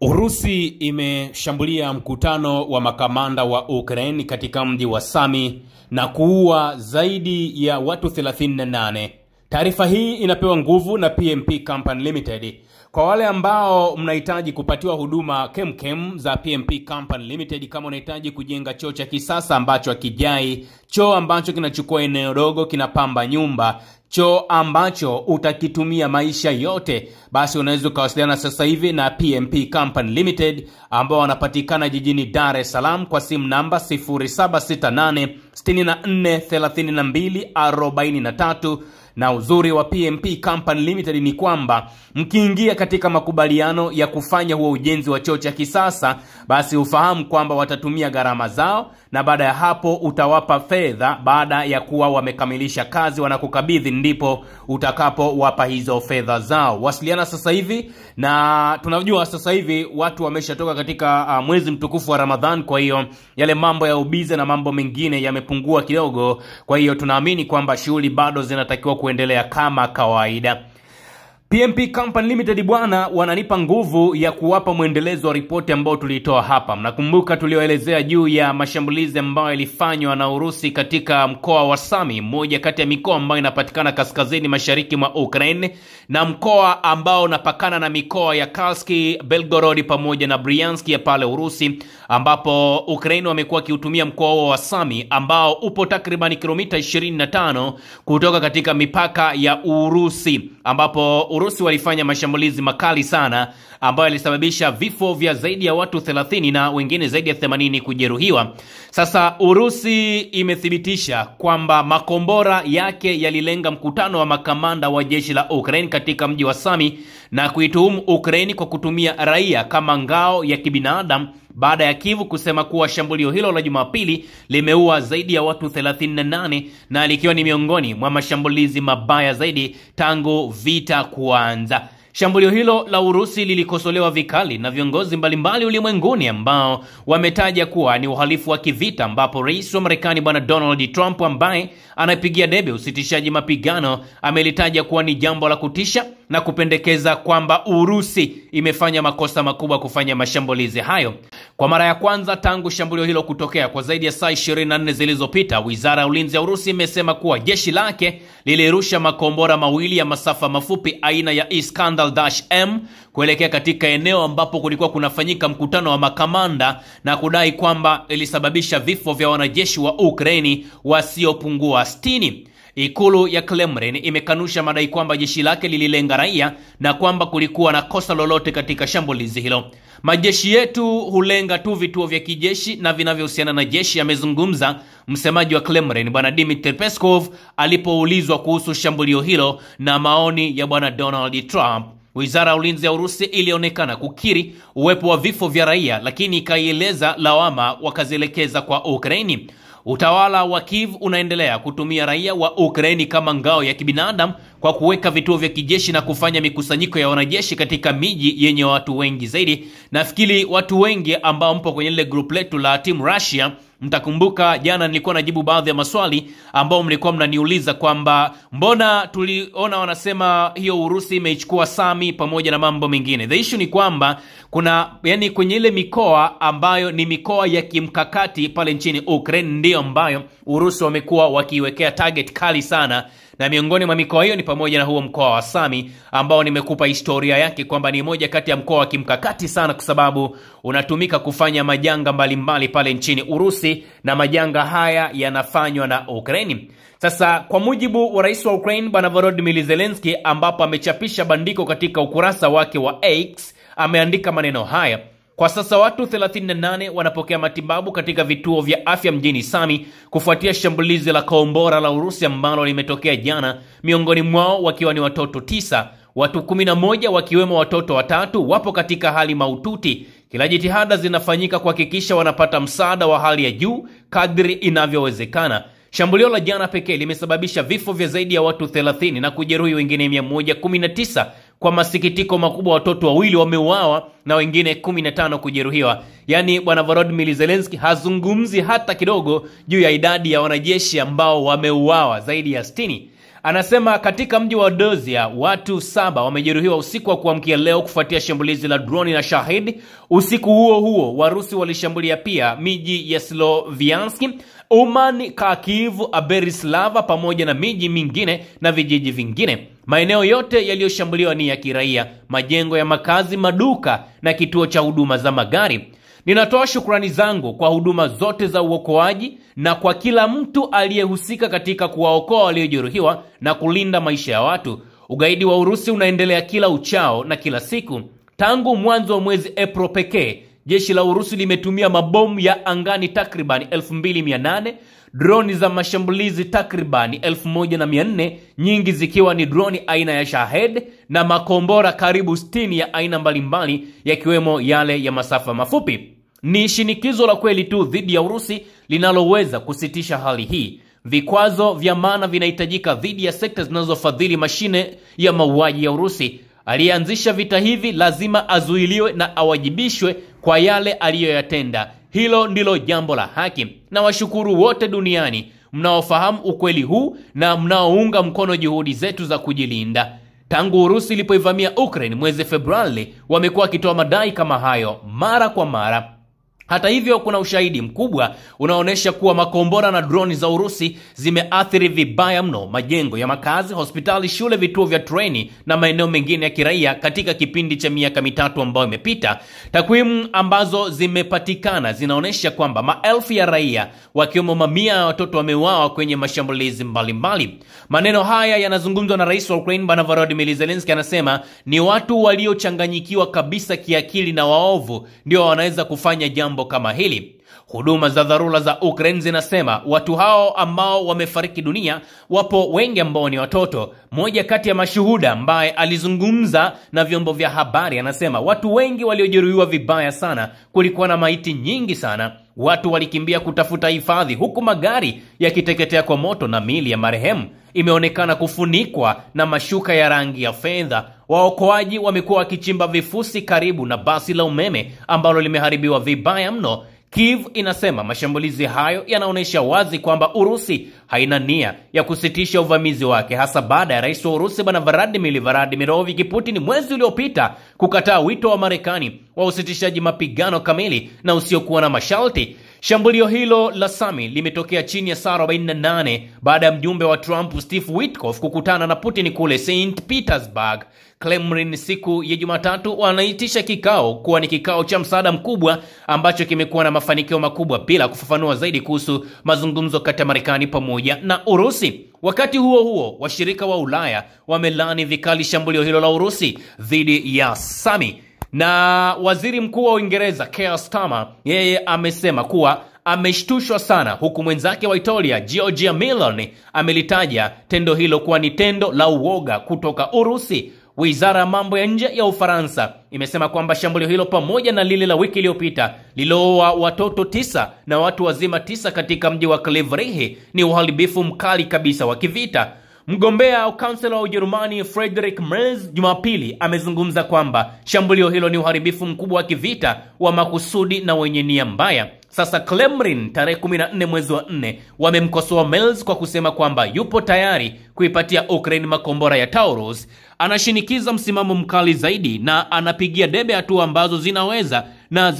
Urusi imeshambulia mkutano wa makamanda wa Ukraine katika mji wa Sami na kuua zaidi ya watu 38. Taarifa hii inapewa nguvu na PMP Company Limited. Kwa wale ambao mnahitaji kupatiwa huduma kemkem za PMP Company Limited, kama unahitaji kujenga choo cha kisasa ambacho hakijai, choo ambacho kinachukua eneo dogo, kinapamba nyumba, choo ambacho utakitumia maisha yote, basi unaweza kuwasiliana sasa hivi na PMP Company Limited ambao wanapatikana jijini Dar es Salaam kwa simu namba 0768 64 32 43. Na uzuri wa PMP Company Limited ni kwamba mkiingia katika makubaliano ya kufanya huo ujenzi wa choo cha kisasa, basi ufahamu kwamba watatumia gharama zao, na baada ya hapo utawapa fedha. Baada ya kuwa wamekamilisha kazi, wanakukabidhi, ndipo utakapo wapa hizo fedha zao. Wasiliana sasa hivi, na tunajua sasa hivi watu wameshatoka katika mwezi mtukufu wa Ramadhan, kwa hiyo yale mambo ya ubize na mambo mengine yamepungua kidogo. Kwa hiyo tunaamini kwamba shughuli bado zinatakiwa kuendelea kama kawaida. PMP Company Limited bwana wananipa nguvu ya kuwapa muendelezo wa ripoti ambao tulitoa hapa. Mnakumbuka tulioelezea juu ya mashambulizi ambayo yalifanywa na Urusi katika mkoa wa Sami, mmoja kati ya mikoa ambayo inapatikana kaskazini mashariki mwa Ukraine, na mkoa ambao unapakana na mikoa ya Kursk, Belgorod pamoja na Bryansk ya pale Urusi, ambapo Ukraine wamekuwa kiutumia mkoa wa Sami ambao upo takriban kilomita 25 kutoka katika mipaka ya Urusi, ambapo Urusi walifanya mashambulizi makali sana ambayo yalisababisha vifo vya zaidi ya watu 30 na wengine zaidi ya 80 kujeruhiwa. Sasa Urusi imethibitisha kwamba makombora yake yalilenga mkutano wa makamanda wa jeshi la Ukraine katika mji wa Sami na kuituhumu Ukraine kwa kutumia raia kama ngao ya kibinadamu, baada ya Kyiv kusema kuwa shambulio hilo la Jumapili limeua zaidi ya watu 38 na likiwa ni miongoni mwa mashambulizi mabaya zaidi tangu vita kuanza. Shambulio hilo la Urusi lilikosolewa vikali na viongozi mbalimbali ulimwenguni ambao wametaja kuwa ni uhalifu wa kivita, ambapo rais wa Marekani bwana Donald Trump ambaye anapigia debe usitishaji mapigano amelitaja kuwa ni jambo la kutisha na kupendekeza kwamba Urusi imefanya makosa makubwa kufanya mashambulizi hayo. Kwa mara ya kwanza tangu shambulio hilo kutokea kwa zaidi ya saa 24 zilizopita, Wizara ya Ulinzi ya Urusi imesema kuwa jeshi lake lilirusha makombora mawili ya masafa mafupi aina ya Iskandar-M kuelekea katika eneo ambapo kulikuwa kunafanyika mkutano wa makamanda, na kudai kwamba ilisababisha vifo vya wanajeshi wa Ukraini wasiopungua 60. Ikulu ya Kremlin imekanusha madai kwamba jeshi lake lililenga raia na kwamba kulikuwa na kosa lolote katika shambulizi hilo. Majeshi yetu hulenga tu vituo vya kijeshi na vinavyohusiana na jeshi, amezungumza msemaji wa Kremlin bwana Dmitry Peskov alipoulizwa kuhusu shambulio hilo na maoni ya bwana Donald Trump. Wizara ya Ulinzi ya Urusi ilionekana kukiri uwepo wa vifo vya raia, lakini ikaieleza lawama wakazielekeza kwa Ukraini. Utawala wa Kyiv unaendelea kutumia raia wa Ukraini kama ngao ya kibinadamu kwa kuweka vituo vya kijeshi na kufanya mikusanyiko ya wanajeshi katika miji yenye watu wengi zaidi. Nafikiri watu wengi ambao mpo kwenye ile group letu la Team Russia mtakumbuka jana nilikuwa najibu baadhi ya maswali ambao mlikuwa mnaniuliza kwamba mbona tuliona wanasema hiyo Urusi imeichukua Sami pamoja na mambo mengine. The issue ni kwamba kuna kwenye ile mikoa ambayo ni mikoa ya kimkakati pale nchini Ukraine ndio ambayo Urusi wamekuwa wakiwekea target kali sana, na miongoni mwa mikoa hiyo ni pamoja na huo mkoa wa Sami ambao nimekupa historia yake kwamba ni moja kati ya mkoa wa kimkakati sana, kwa sababu unatumika kufanya majanga mbalimbali pale nchini Urusi, na majanga haya yanafanywa na Ukraine. Sasa kwa mujibu wa rais wa Ukraine bwana Volodymyr Zelensky, ambapo amechapisha bandiko katika ukurasa wake wa X, ameandika maneno haya: kwa sasa watu 38 wanapokea matibabu katika vituo vya afya mjini Sami kufuatia shambulizi la kombora la Urusi ambalo limetokea jana, miongoni mwao wakiwa ni watoto 9. Watu 11 wakiwemo watoto 3 wapo katika hali mahututi. Kila jitihada zinafanyika kuhakikisha wanapata msaada wa hali ya juu kadri inavyowezekana. Shambulio la jana pekee limesababisha vifo vya zaidi ya watu 30 na kujeruhi wengine 119. Kwa masikitiko makubwa watoto 2 wameuawa na wengine 15 kujeruhiwa. Yaani bwana Volodymyr Zelensky hazungumzi hata kidogo juu ya idadi ya wanajeshi ambao wameuawa zaidi ya 60. Anasema katika mji wa Odessa watu 7 wamejeruhiwa usiku wa kuamkia leo kufuatia shambulizi la droni na Shahid. Usiku huo huo Warusi walishambulia pia miji ya Sloviansk, Uman, Kharkiv, Aberislava pamoja na miji mingine na vijiji vingine. Maeneo yote yaliyoshambuliwa ni ya kiraia, majengo ya makazi, maduka na kituo cha huduma za magari. Ninatoa shukrani zangu kwa huduma zote za uokoaji na kwa kila mtu aliyehusika katika kuwaokoa waliojeruhiwa na kulinda maisha ya watu. Ugaidi wa Urusi unaendelea kila uchao na kila siku. Tangu mwanzo wa mwezi Aprili pekee, jeshi la Urusi limetumia mabomu ya angani takriban 2800, droni za mashambulizi takriban 1400, nyingi zikiwa ni droni aina ya Shahed na makombora karibu 60 ya aina mbalimbali yakiwemo yale ya masafa mafupi. Ni shinikizo la kweli tu dhidi ya Urusi linaloweza kusitisha hali hii. Vikwazo vya maana vinahitajika dhidi ya sekta zinazofadhili mashine ya mauaji ya Urusi. Aliyeanzisha vita hivi lazima azuiliwe na awajibishwe kwa yale aliyoyatenda. Hilo ndilo jambo la haki. Na washukuru wote duniani mnaofahamu ukweli huu na mnaounga mkono juhudi zetu za kujilinda. Tangu Urusi ilipoivamia Ukraine mwezi Februari, wamekuwa wakitoa madai kama hayo mara kwa mara. Hata hivyo, kuna ushahidi mkubwa unaonesha kuwa makombora na droni za Urusi zimeathiri vibaya mno majengo ya makazi, hospitali, shule, vituo vya treni na maeneo mengine ya kiraia katika kipindi cha miaka 3 ambayo imepita. Takwimu ambazo zimepatikana zinaonesha kwamba maelfu ya raia wakiwemo mamia ya watoto wameuawa kwenye mashambulizi mbalimbali. Maneno haya yanazungumzwa na Rais wa Ukraine Bwana Volodymyr Zelensky. Anasema ni watu waliochanganyikiwa kabisa kiakili na waovu ndio wanaweza kufanya jambo kama hili. Huduma za dharura za Ukraine zinasema watu hao ambao wamefariki dunia wapo wengi ambao ni watoto. Mmoja kati ya mashuhuda ambaye alizungumza na vyombo vya habari anasema watu wengi waliojeruhiwa vibaya sana, kulikuwa na maiti nyingi sana. Watu walikimbia kutafuta hifadhi huku magari yakiteketea kwa moto na miili ya marehemu imeonekana kufunikwa na mashuka ya rangi ya fedha. Waokoaji wamekuwa wakichimba vifusi karibu na basi la umeme ambalo limeharibiwa vibaya mno. Kiev inasema mashambulizi hayo yanaonesha wazi kwamba Urusi haina nia ya kusitisha uvamizi wake, hasa baada ya Rais wa Urusi Bwana Vladimir Putin mwezi uliopita kukataa wito wa Marekani wa usitishaji mapigano kamili na usiokuwa na masharti. Shambulio hilo la Sami limetokea chini ya saa 48 baada ya mjumbe wa Trump Steve Witkoff kukutana na Putin kule St. Petersburg. Kremlin siku ya Jumatatu wanaitisha kikao kuwa ni kikao cha msaada mkubwa ambacho kimekuwa na mafanikio makubwa, bila kufafanua zaidi kuhusu mazungumzo kati ya Marekani pamoja na Urusi. Wakati huo huo, washirika wa Ulaya wamelaani vikali shambulio hilo la Urusi dhidi ya Sami. Na waziri mkuu wa Uingereza Keir Starmer, yeye amesema kuwa ameshtushwa sana, huku mwenzake wa Italia Giorgia Meloni amelitaja tendo hilo kuwa ni tendo la uoga kutoka Urusi. Wizara ya mambo ya nje ya Ufaransa imesema kwamba shambulio hilo pamoja na lile la wiki iliyopita liloua watoto 9 na watu wazima 9 katika mji wa Klevrihi ni uharibifu mkali kabisa wa kivita. Mgombea kansela wa Ujerumani Friedrich Merz Jumapili amezungumza kwamba shambulio hilo ni uharibifu mkubwa wa kivita wa makusudi na wenye nia mbaya. Sasa Kremlin tarehe 14 mwezi wa 4 wamemkosoa Merz kwa kusema kwamba yupo tayari kuipatia Ukraine makombora ya Taurus. Anashinikiza msimamo mkali zaidi na anapigia debe hatua ambazo zinaweza na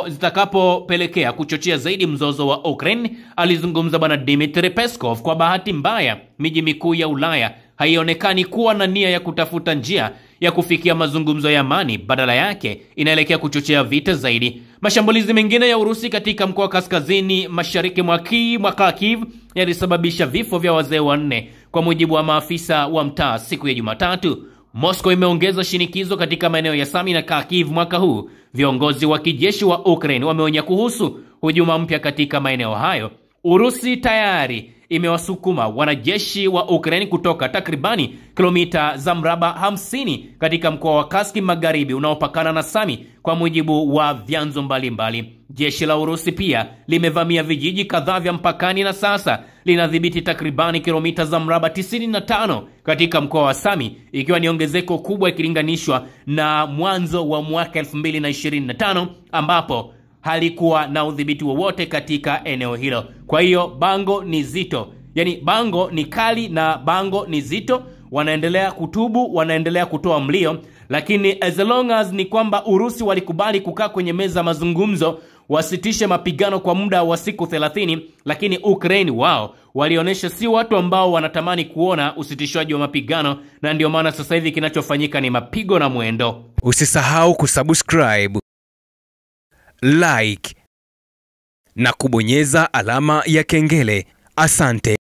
zitakapopelekea kuchochea zaidi mzozo wa Ukraine. Alizungumza Bwana Dmitry Peskov. Kwa bahati mbaya, miji mikuu ya Ulaya haionekani kuwa na nia ya kutafuta njia ya kufikia mazungumzo ya amani, badala yake inaelekea kuchochea vita zaidi. Mashambulizi mengine ya Urusi katika mkoa wa kaskazini mashariki mwa Kharkiv yalisababisha vifo vya wazee 4 kwa mujibu wa maafisa wa mtaa siku ya Jumatatu. Moscow imeongeza shinikizo katika maeneo ya Sami na Kharkiv mwaka huu. Viongozi wa kijeshi wa Ukraine wameonya kuhusu hujuma mpya katika maeneo hayo. Urusi tayari imewasukuma wanajeshi wa Ukraine kutoka takribani kilomita za mraba 50 katika mkoa wa Kursk magharibi unaopakana na Sami, kwa mujibu wa vyanzo mbalimbali. Jeshi la Urusi pia limevamia vijiji kadhaa vya mpakani na sasa linadhibiti takribani kilomita za mraba 95 katika mkoa wa Sami, ikiwa ni ongezeko kubwa ikilinganishwa na mwanzo wa mwaka 2025 ambapo halikuwa na udhibiti wowote katika eneo hilo. Kwa hiyo bango ni zito. Yani bango ni kali na bango ni zito, wanaendelea kutubu, wanaendelea kutoa mlio, lakini as long as ni kwamba Urusi walikubali kukaa kwenye meza mazungumzo, wasitishe mapigano kwa muda wa siku 30, lakini Ukraine wao walionyesha si watu ambao wanatamani kuona usitishwaji wa mapigano, na ndio maana sasa hivi kinachofanyika ni mapigo na mwendo. Usisahau kusubscribe, like na kubonyeza alama ya kengele. Asante.